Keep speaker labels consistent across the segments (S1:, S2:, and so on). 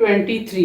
S1: 23,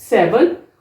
S1: 7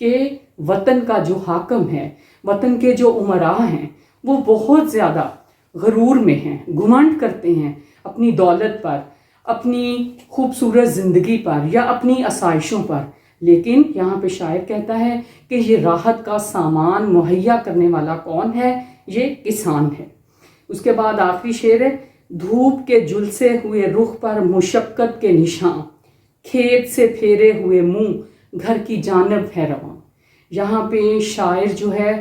S1: کہ وطن کا جو حاکم ہے، وطن کے جو امراء ہیں، وہ بہت زیادہ غرور میں ہیں، گھمنڈ کرتے ہیں اپنی دولت پر، اپنی خوبصورت زندگی پر یا اپنی آسائشوں پر. لیکن یہاں پہ شاعر کہتا ہے کہ یہ راحت کا سامان مہیا کرنے والا کون ہے؟ یہ کسان ہے. اس کے بعد آخری شعر ہے، دھوپ کے جھلسے ہوئے رخ پر مشقت کے نشان، کھیت سے پھیرے ہوئے منہ گھر کی جانب ہے رواں. یہاں پہ شاعر جو ہے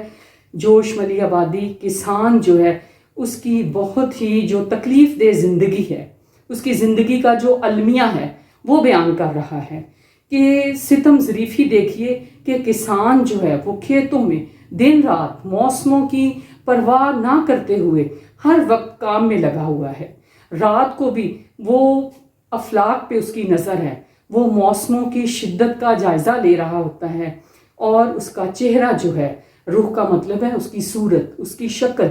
S1: جوش ملی آبادی، کسان جو ہے اس کی بہت ہی جو تکلیف دہ زندگی ہے، اس کی زندگی کا جو المیہ ہے وہ بیان کر رہا ہے کہ ستم ظریفی دیکھیے کہ کسان جو ہے وہ کھیتوں میں دن رات موسموں کی پرواہ نہ کرتے ہوئے ہر وقت کام میں لگا ہوا ہے. رات کو بھی وہ افلاک پہ اس کی نظر ہے، وہ موسموں کی شدت کا جائزہ لے رہا ہوتا ہے، اور اس کا چہرہ جو ہے، روح کا مطلب ہے اس کی صورت، اس کی شکل،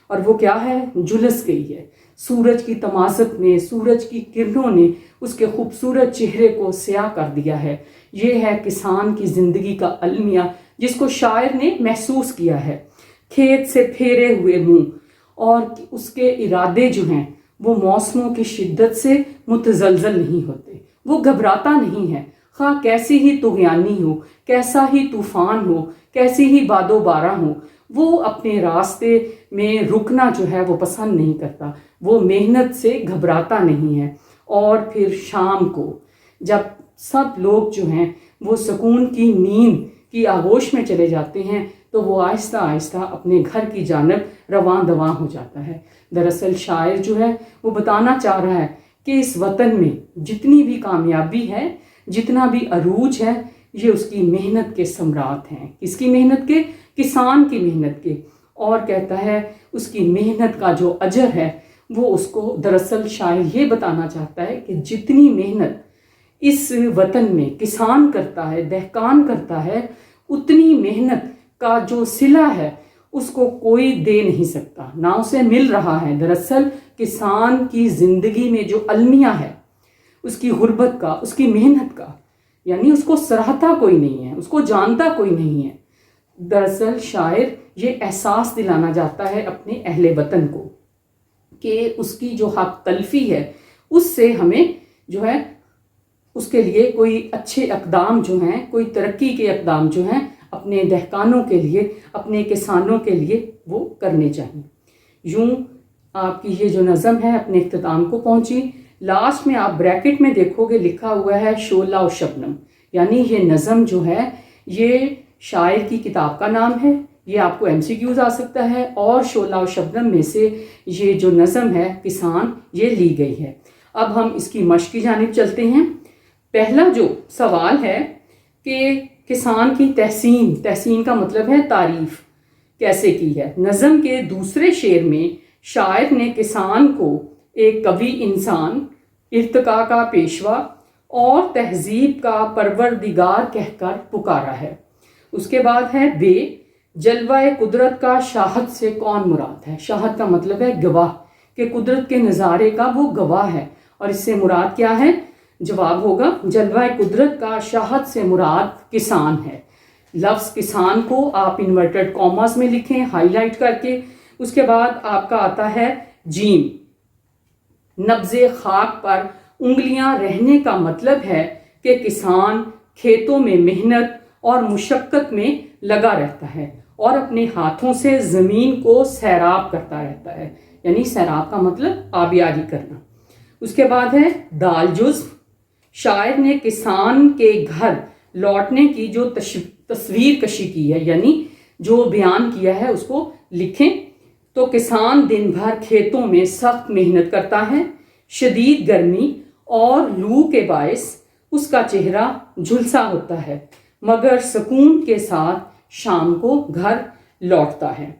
S1: اور وہ کیا ہے؟ جھلس گئی ہے. سورج کی تمازت میں، سورج کی کرنوں نے اس کے خوبصورت چہرے کو سیاہ کر دیا ہے. یہ ہے کسان کی زندگی کا المیہ جس کو شاعر نے محسوس کیا ہے. کھیت سے پھیرے ہوئے منہ، اور اس کے ارادے جو ہیں وہ موسموں کی شدت سے متزلزل نہیں ہوتے، وہ گھبراتا نہیں ہے، خواہ کیسی ہی طغیانی ہو، کیسا ہی طوفان ہو، کیسی ہی باد و بارہ ہو، وہ اپنے راستے میں رکنا جو ہے وہ پسند نہیں کرتا، وہ محنت سے گھبراتا نہیں ہے. اور پھر شام کو جب سب لوگ جو ہیں وہ سکون کی نیند کی آغوش میں چلے جاتے ہیں تو وہ آہستہ آہستہ اپنے گھر کی جانب رواں دواں ہو جاتا ہے. دراصل شاعر جو ہے وہ بتانا چاہ رہا ہے کہ اس وطن میں جتنی بھی کامیابی ہے، جتنا بھی عروج ہے، یہ اس کی محنت کے ثمرات ہیں. کس کی محنت کے؟ کسان کی محنت کے. اور کہتا ہے اس کی محنت کا جو اجر ہے وہ اس کو، دراصل شاعر یہ بتانا چاہتا ہے کہ جتنی محنت اس وطن میں کسان کرتا ہے، دہقان کرتا ہے، اتنی محنت کا جو صلہ ہے اس کو کوئی دے نہیں سکتا، نہ اسے مل رہا ہے. دراصل کسان کی زندگی میں جو المیہ ہے اس کی غربت کا، اس کی محنت کا، یعنی اس کو سراہتا کوئی نہیں ہے، اس کو جانتا کوئی نہیں ہے. دراصل شاعر یہ احساس دلانا چاہتا ہے اپنے اہل وطن کو کہ اس کی جو حق تلفی ہے اس سے ہمیں جو ہے اس کے لیے کوئی اچھے اقدام جو ہیں، کوئی ترقی کے اقدام جو ہیں اپنے دہقانوں کے لیے، اپنے کسانوں کے لیے وہ کرنے چاہیے. یوں آپ کی یہ جو نظم ہے اپنے اختتام کو پہنچی. لاسٹ میں آپ بریکٹ میں دیکھو گے لکھا ہوا ہے شعلہ و شبنم، یعنی یہ نظم جو ہے یہ شاعر کی کتاب کا نام ہے. یہ آپ کو ایم سی کیوز آ سکتا ہے، اور شعلہ و شبنم میں سے یہ جو نظم ہے کسان، یہ لی گئی ہے. اب ہم اس کی مشق کی جانب چلتے ہیں. پہلا جو سوال ہے کہ کسان کی تحسین، تحسین کا مطلب ہے تعریف، کیسے کی ہے؟ نظم کے دوسرے شعر میں شاعر نے کسان کو ایک قوی انسان، ارتقاء کا پیشوا اور تہذیب کا پروردگار کہہ کر پکارا ہے. اس کے بعد ہے بے، جلوہ قدرت کا شاہد سے کون مراد ہے؟ شاہد کا مطلب ہے گواہ، کہ قدرت کے نظارے کا وہ گواہ ہے، اور اس سے مراد کیا ہے؟ جواب ہوگا جلوہ قدرت کا شاہد سے مراد کسان ہے. لفظ کسان کو آپ انورٹڈ کاماز میں لکھیں ہائی لائٹ کر کے. اس کے بعد آپ کا آتا ہے جیم. نبض خاک پر انگلیاں رہنے کا مطلب ہے کہ کسان کھیتوں میں محنت اور مشقت میں لگا رہتا ہے اور اپنے ہاتھوں سے زمین کو سیراب کرتا رہتا ہے، یعنی سیراب کا مطلب آبیاری کرنا. اس کے بعد ہے دال جزو. شاعر نے کسان کے گھر لوٹنے کی جو تصویر کشی کی ہے، یعنی جو بیان کیا ہے اس کو لکھیں. تو کسان دن بھر کھیتوں میں سخت محنت کرتا ہے، شدید گرمی اور لو کے باعث اس کا چہرہ جھلسا ہوتا ہے، مگر سکون کے ساتھ شام کو گھر لوٹتا ہے.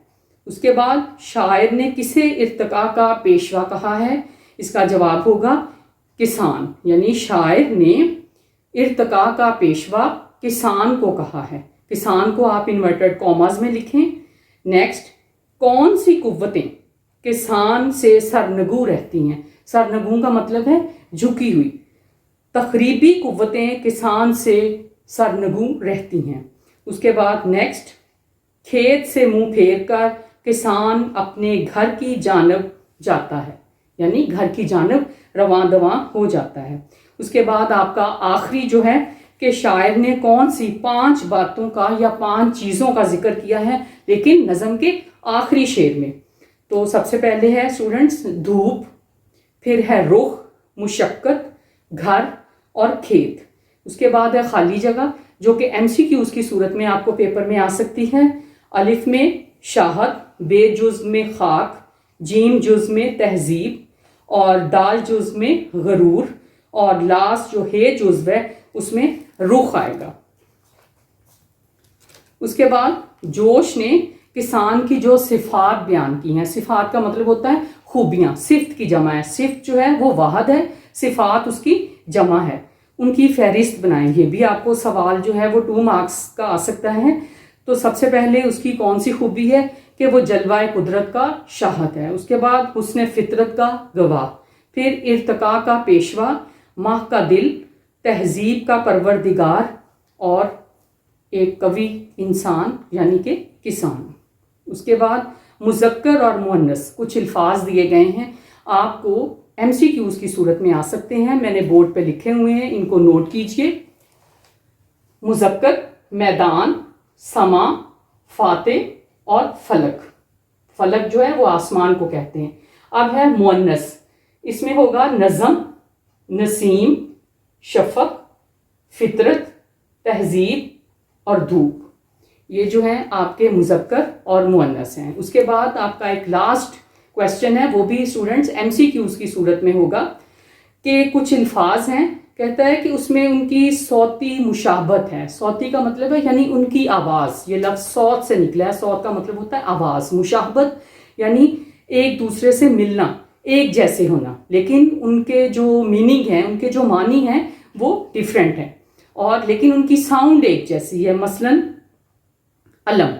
S1: اس کے بعد شاعر نے کسے ارتقاء کا پیشوا کہا ہے؟ اس کا جواب ہوگا کسان، یعنی شاعر نے ارتقاء کا پیشوا کسان کو کہا ہے. کسان کو آپ انورٹڈ کاماز میں لکھیں. نیکسٹ، کون سی قوتیں کسان سے سرنگوں رہتی ہیں؟ سرنگوں کا مطلب ہے جھکی ہوئی. تخریبی قوتیں کسان سے سرنگوں رہتی ہیں. اس کے بعد نیکسٹ، کھیت سے منہ پھیر کر کسان اپنے گھر کی جانب جاتا ہے، یعنی گھر کی جانب رواں دواں ہو جاتا ہے۔ اس کے بعد آپ کا آخری جو ہے کہ شاعر نے کون سی 5 باتوں کا یا 5 چیزوں کا ذکر کیا ہے لیکن نظم کے آخری شعر میں۔ تو سب سے پہلے ہے اسٹوڈنٹس دھوپ، پھر ہے رخ، مشقت، گھر اور کھیت۔ اس کے بعد ہے خالی جگہ جو کہ MCQs کی صورت میں آپ کو پیپر میں آ سکتی ہے۔ الف میں شاہد، بے جز میں خاک، جیم جز میں تہذیب اور دال جز میں غرور، اور لاسٹ جو ہے جزو ہے اس میں رخ آئے گا۔ اس کے بعد جوش نے کسان کی جو صفات بیان کی ہیں، صفات کا مطلب ہوتا ہے خوبیاں، صفت کی جمع ہے، صفت جو ہے وہ واحد ہے، صفات اس کی جمع ہے، ان کی فہرست بنائیں۔ یہ بھی آپ کو سوال جو ہے وہ 2 مارکس کا آ سکتا ہے۔ تو سب سے پہلے اس کی کون سی خوبی ہے کہ وہ جلوہ قدرت کا شاہد ہے، اس کے بعد حسن فطرت کا گواہ، پھر ارتقاء کا پیشوا، ماہ کا دل، تہذیب کا پروردگار اور ایک قوی انسان یعنی کہ کسان۔ اس کے بعد مذکر اور مؤنث کچھ الفاظ دیے گئے ہیں، آپ کو MCQs کی صورت میں آ سکتے ہیں، میں نے بورڈ پہ لکھے ہوئے ہیں، ان کو نوٹ کیجئے۔ مذکر میدان، سما، فاتح اور فلک۔ فلک جو ہے وہ آسمان کو کہتے ہیں۔ اب ہے مؤنث، اس میں ہوگا نظم، نسیم، شفق، فطرت، تہذیب اور دھوپ۔ یہ جو ہیں آپ کے مذکر اور مؤنث ہیں۔ اس کے بعد آپ کا ایک لاسٹ کویسچن ہے، وہ بھی اسٹوڈنٹس MCQs کی صورت میں ہوگا کہ کچھ الفاظ ہیں، کہتا ہے کہ اس میں ان کی صوتی مشابہت ہے۔ صوتی کا مطلب ہے یعنی ان کی آواز، یہ لفظ صوت سے نکلا ہے، صوت کا مطلب ہوتا ہے آواز، مشابہت یعنی ایک دوسرے سے ملنا، ایک جیسے ہونا، لیکن ان کے جو میننگ ہیں، ان کے جو معنی ہیں وہ ڈیفرنٹ ہیں، اور لیکن ان کی ساؤنڈ ایک جیسی ہے۔ مثلاً علم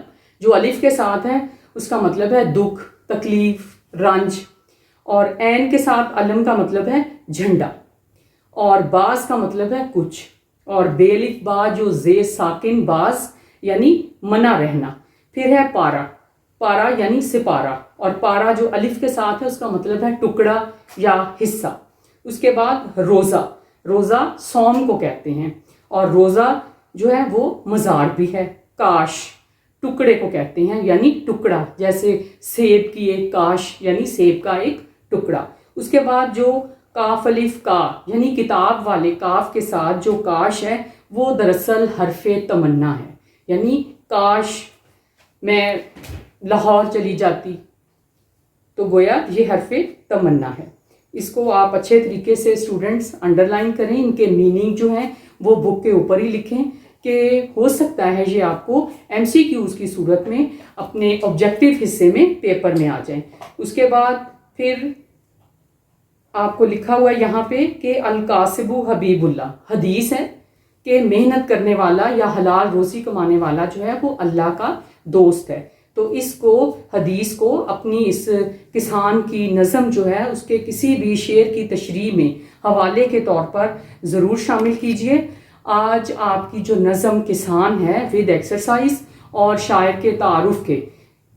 S1: جو الف کے ساتھ ہے اس کا مطلب ہے دکھ، تکلیف، رنج، اور عین کے ساتھ علم کا مطلب ہے جھنڈا، اور باز کا مطلب ہے کچھ، اور بے الف با جو زے ساکن باز یعنی منع رہنا۔ پھر ہے پارا، پارا یعنی سپارہ، اور پارا جو الف کے ساتھ ہے اس کا مطلب ہے ٹکڑا یا حصہ۔ اس کے بعد روزہ، روزہ صوم کو کہتے ہیں، اور روزہ جو ہے وہ مزار بھی ہے۔ کاش ٹکڑے کو کہتے ہیں یعنی ٹکڑا، جیسے سیب کی ایک کاش یعنی سیب کا ایک ٹکڑا۔ اس کے بعد جو کاف الف کا یعنی کتاب والے کاف کے ساتھ جو کاش ہے وہ دراصل حرف تمنا ہے، یعنی کاش میں لاہور چلی جاتی، تو گویا یہ حرف تمنا ہے۔ اس کو آپ اچھے طریقے سے اسٹوڈنٹس انڈر لائن کریں، ان کے میننگ جو ہیں وہ بک کے اوپر ہی لکھیں کہ ہو سکتا ہے یہ آپ کو MCQs کی صورت میں اپنے آبجیکٹیو حصے میں پیپر میں آ جائیں۔ اس کے بعد پھر آپ کو لکھا ہوا ہے یہاں پہ کہ القاسب حبیب اللہ، حدیث ہے کہ محنت کرنے والا یا حلال روزی کمانے والا جو ہے وہ اللہ کا دوست ہے۔ تو اس کو حدیث کو اپنی اس کسان کی نظم جو ہے اس کے کسی بھی شعر کی تشریح میں حوالے کے طور پر ضرور شامل کیجئے۔ آج آپ کی جو نظم کسان ہے ود ایکسرسائز اور شاعر کے تعارف کے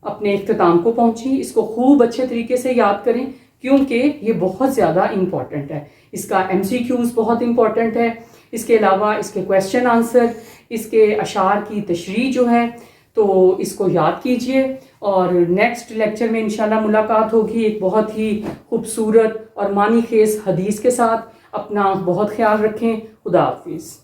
S1: اپنے اختتام کو پہنچی۔ اس کو خوب اچھے طریقے سے یاد کریں کیونکہ یہ بہت زیادہ امپورٹنٹ ہے، اس کا MCQs بہت امپورٹنٹ ہے، اس کے علاوہ اس کے کویسچن آنسر، اس کے اشعار کی تشریح جو ہے، تو اس کو یاد کیجئے۔ اور نیکسٹ لیکچر میں انشاءاللہ ملاقات ہوگی ایک بہت ہی خوبصورت اور معنی خیز حدیث کے ساتھ۔ اپنا بہت خیال رکھیں، خدا حافظ۔